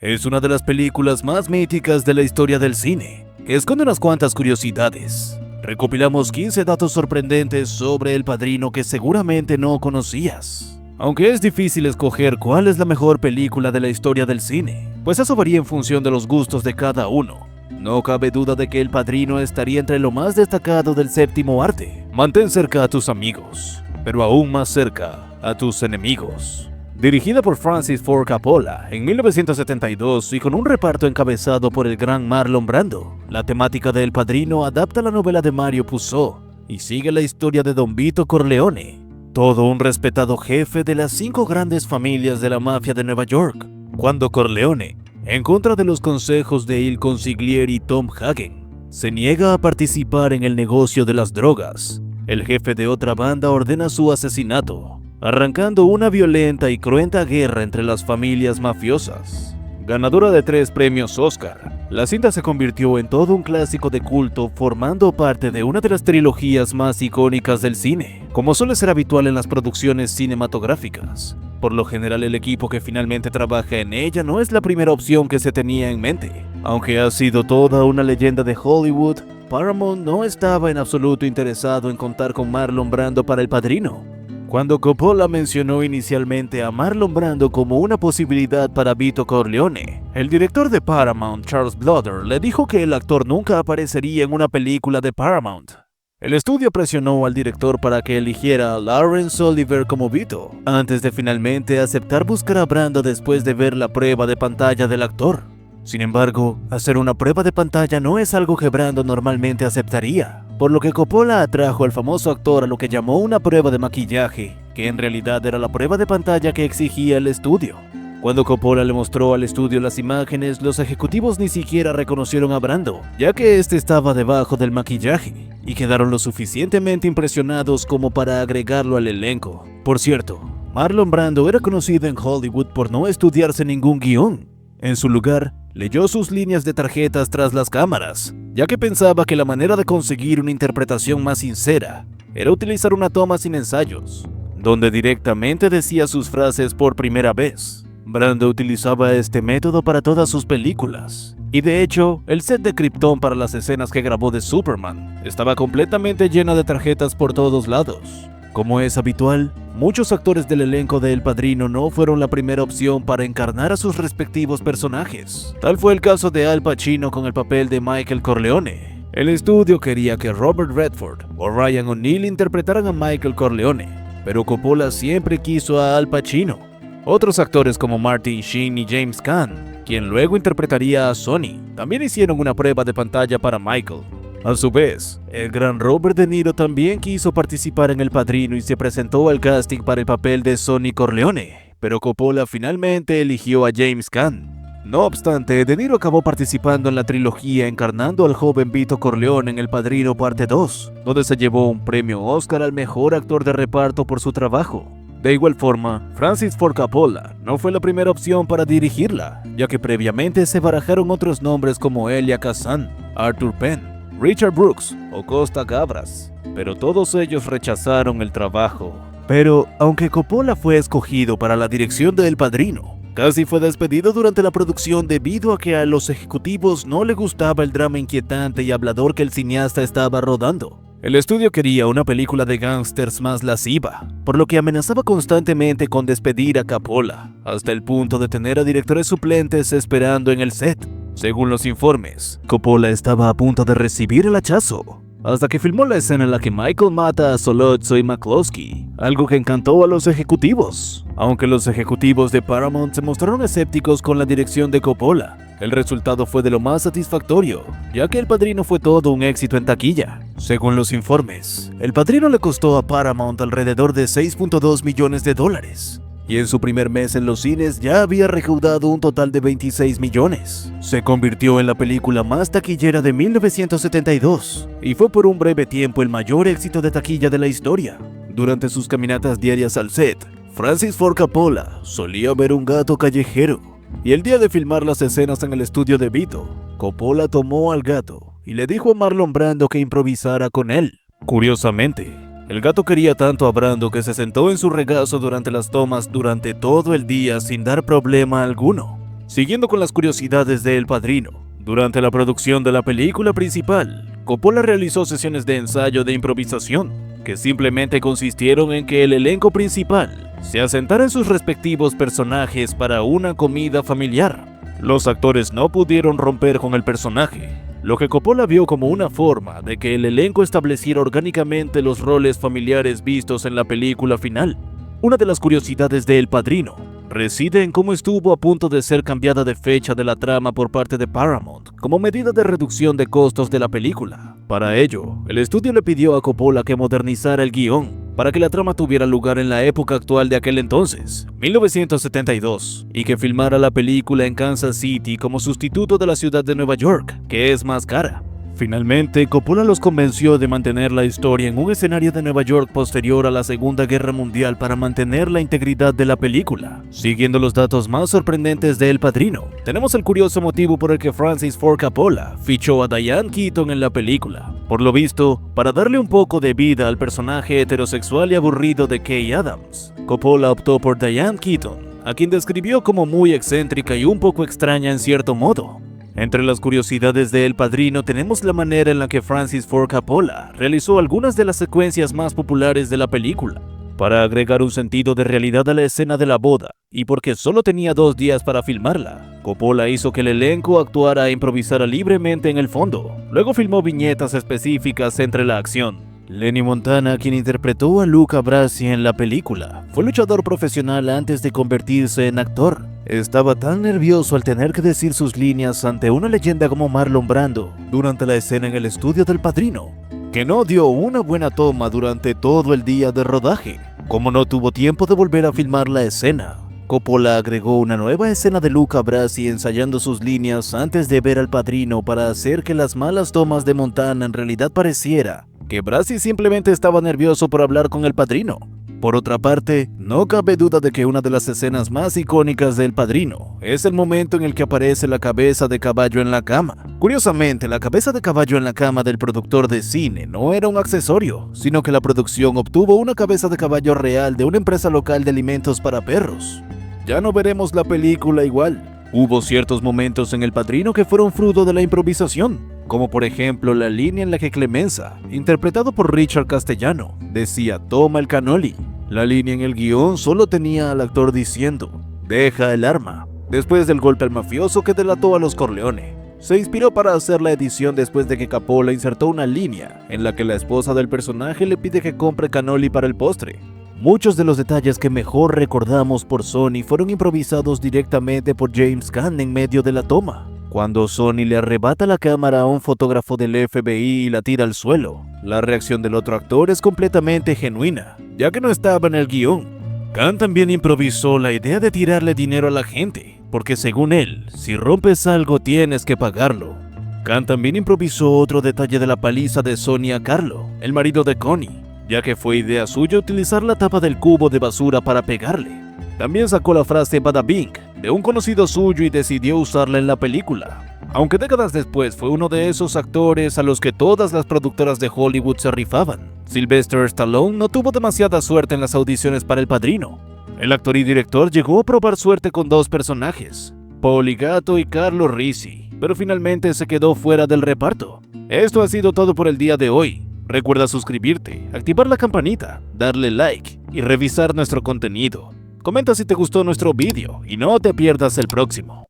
es una de las películas más míticas de la historia del cine, que esconde unas cuantas curiosidades. Recopilamos 15 datos sorprendentes sobre El Padrino que seguramente no conocías. Aunque es difícil escoger cuál es la mejor película de la historia del cine, pues eso varía en función de los gustos de cada uno. No cabe duda de que El Padrino estaría entre lo más destacado del séptimo arte. Mantén cerca a tus amigos, pero aún más cerca a tus enemigos. Dirigida por Francis Ford Coppola en 1972 y con un reparto encabezado por el gran Marlon Brando, la temática de El Padrino adapta la novela de Mario Puzo y sigue la historia de Don Vito Corleone, todo un respetado jefe de las 5 grandes familias de la mafia de Nueva York. Cuando Corleone, en contra de los consejos de Il Consigliere y Tom Hagen, se niega a participar en el negocio de las drogas, el jefe de otra banda ordena su asesinato, arrancando una violenta y cruenta guerra entre las familias mafiosas. Ganadora de 3 premios Oscar, la cinta se convirtió en todo un clásico de culto, formando parte de una de las trilogías más icónicas del cine, como suele ser habitual en las producciones cinematográficas. Por lo general, el equipo que finalmente trabaja en ella no es la primera opción que se tenía en mente. Aunque ha sido toda una leyenda de Hollywood, Paramount no estaba en absoluto interesado en contar con Marlon Brando para El Padrino. Cuando Coppola mencionó inicialmente a Marlon Brando como una posibilidad para Vito Corleone, el director de Paramount, Charles Bloder, le dijo que el actor nunca aparecería en una película de Paramount. El estudio presionó al director para que eligiera a Laurence Olivier como Vito, antes de finalmente aceptar buscar a Brando después de ver la prueba de pantalla del actor. Sin embargo, hacer una prueba de pantalla no es algo que Brando normalmente aceptaría, por lo que Coppola atrajo al famoso actor a lo que llamó una prueba de maquillaje, que en realidad era la prueba de pantalla que exigía el estudio. Cuando Coppola le mostró al estudio las imágenes, los ejecutivos ni siquiera reconocieron a Brando, ya que este estaba debajo del maquillaje, y quedaron lo suficientemente impresionados como para agregarlo al elenco. Por cierto, Marlon Brando era conocido en Hollywood por no estudiarse ningún guión. En su lugar, leyó sus líneas de tarjetas tras las cámaras, ya que pensaba que la manera de conseguir una interpretación más sincera era utilizar una toma sin ensayos, donde directamente decía sus frases por primera vez. Brando utilizaba este método para todas sus películas, y de hecho, el set de Krypton para las escenas que grabó de Superman estaba completamente llena de tarjetas por todos lados. Como es habitual, muchos actores del elenco de El Padrino no fueron la primera opción para encarnar a sus respectivos personajes. Tal fue el caso de Al Pacino con el papel de Michael Corleone. El estudio quería que Robert Redford o Ryan O'Neal interpretaran a Michael Corleone, pero Coppola siempre quiso a Al Pacino. Otros actores como Martin Sheen y James Caan, quien luego interpretaría a Sonny, también hicieron una prueba de pantalla para Michael. A su vez, el gran Robert De Niro también quiso participar en El Padrino y se presentó al casting para el papel de Sonny Corleone, pero Coppola finalmente eligió a James Caan. No obstante, De Niro acabó participando en la trilogía encarnando al joven Vito Corleone en El Padrino Parte 2, donde se llevó un premio Oscar al mejor actor de reparto por su trabajo. De igual forma, Francis Ford Coppola no fue la primera opción para dirigirla, ya que previamente se barajaron otros nombres como Elia Kazan, Arthur Penn, Richard Brooks o Costa Gavras, pero todos ellos rechazaron el trabajo. Pero, aunque Coppola fue escogido para la dirección de El Padrino, casi fue despedido durante la producción debido a que a los ejecutivos no le gustaba el drama inquietante y hablador que el cineasta estaba rodando. El estudio quería una película de gángsters más lasciva, por lo que amenazaba constantemente con despedir a Coppola, hasta el punto de tener a directores suplentes esperando en el set. Según los informes, Coppola estaba a punto de recibir el hachazo, hasta que filmó la escena en la que Michael mata a Sollozzo y McCloskey, algo que encantó a los ejecutivos. Aunque los ejecutivos de Paramount se mostraron escépticos con la dirección de Coppola, el resultado fue de lo más satisfactorio, ya que El Padrino fue todo un éxito en taquilla. Según los informes, El Padrino le costó a Paramount alrededor de $6.2 millones, y en su primer mes en los cines ya había recaudado un total de 26 millones. Se convirtió en la película más taquillera de 1972 y fue por un breve tiempo el mayor éxito de taquilla de la historia. Durante sus caminatas diarias al set, Francis Ford Coppola solía ver un gato callejero, y el día de filmar las escenas en el estudio de Vito, Coppola tomó al gato y le dijo a Marlon Brando que improvisara con él. Curiosamente, el gato quería tanto a Brando que se sentó en su regazo durante las tomas durante todo el día sin dar problema alguno. Siguiendo con las curiosidades de El Padrino, durante la producción de la película principal, Coppola realizó sesiones de ensayo de improvisación, que simplemente consistieron en que el elenco principal se asentara en sus respectivos personajes para una comida familiar. Los actores no pudieron romper con el personaje, lo que Coppola vio como una forma de que el elenco estableciera orgánicamente los roles familiares vistos en la película final. Una de las curiosidades de El Padrino reside en cómo estuvo a punto de ser cambiada de fecha de la trama por parte de Paramount como medida de reducción de costos de la película. Para ello, el estudio le pidió a Coppola que modernizara el guión para que la trama tuviera lugar en la época actual de aquel entonces, 1972, y que filmara la película en Kansas City como sustituto de la ciudad de Nueva York, que es más cara. Finalmente, Coppola los convenció de mantener la historia en un escenario de Nueva York posterior a la Segunda Guerra Mundial para mantener la integridad de la película. Siguiendo los datos más sorprendentes de El Padrino, tenemos el curioso motivo por el que Francis Ford Coppola fichó a Diane Keaton en la película. Por lo visto, para darle un poco de vida al personaje heterosexual y aburrido de Kay Adams, Coppola optó por Diane Keaton, a quien describió como muy excéntrica y un poco extraña en cierto modo. Entre las curiosidades de El Padrino tenemos la manera en la que Francis Ford Coppola realizó algunas de las secuencias más populares de la película, para agregar un sentido de realidad a la escena de la boda, y porque solo tenía 2 días para filmarla. Coppola hizo que el elenco actuara e improvisara libremente en el fondo. Luego filmó viñetas específicas entre la acción. Lenny Montana, quien interpretó a Luca Brasi en la película, fue luchador profesional antes de convertirse en actor. Estaba tan nervioso al tener que decir sus líneas ante una leyenda como Marlon Brando durante la escena en el estudio del Padrino, que no dio una buena toma durante todo el día de rodaje. Como no tuvo tiempo de volver a filmar la escena, Coppola agregó una nueva escena de Luca Brasi ensayando sus líneas antes de ver al Padrino para hacer que las malas tomas de Montana en realidad pareciera que Brasi simplemente estaba nervioso por hablar con el Padrino. Por otra parte, no cabe duda de que una de las escenas más icónicas del Padrino es el momento en el que aparece la cabeza de caballo en la cama. Curiosamente, la cabeza de caballo en la cama del productor de cine no era un accesorio, sino que la producción obtuvo una cabeza de caballo real de una empresa local de alimentos para perros. Ya no veremos la película igual. Hubo ciertos momentos en El Padrino que fueron fruto de la improvisación, como por ejemplo la línea en la que Clemenza, interpretado por Richard Castellano, decía "toma el cannoli". La línea en el guión solo tenía al actor diciendo "deja el arma", después del golpe al mafioso que delató a los Corleone. Se inspiró para hacer la edición después de que Coppola insertó una línea en la que la esposa del personaje le pide que compre cannoli para el postre. Muchos de los detalles que mejor recordamos por Sony fueron improvisados directamente por James Caan en medio de la toma. Cuando Sony le arrebata la cámara a un fotógrafo del FBI y la tira al suelo, la reacción del otro actor es completamente genuina, ya que no estaba en el guión. Caan también improvisó la idea de tirarle dinero a la gente, porque según él, si rompes algo tienes que pagarlo. Caan también improvisó otro detalle de la paliza de Sonny a Carlo, el marido de Connie, ya que fue idea suya utilizar la tapa del cubo de basura para pegarle. También sacó la frase "bada bing" de un conocido suyo y decidió usarla en la película. Aunque décadas después fue uno de esos actores a los que todas las productoras de Hollywood se rifaban. Sylvester Stallone no tuvo demasiada suerte en las audiciones para El Padrino. El actor y director llegó a probar suerte con 2 personajes, Paulie Gatto y Carlo Risi, pero finalmente se quedó fuera del reparto. Esto ha sido todo por el día de hoy. Recuerda suscribirte, activar la campanita, darle like y revisar nuestro contenido. Comenta si te gustó nuestro vídeo y no te pierdas el próximo.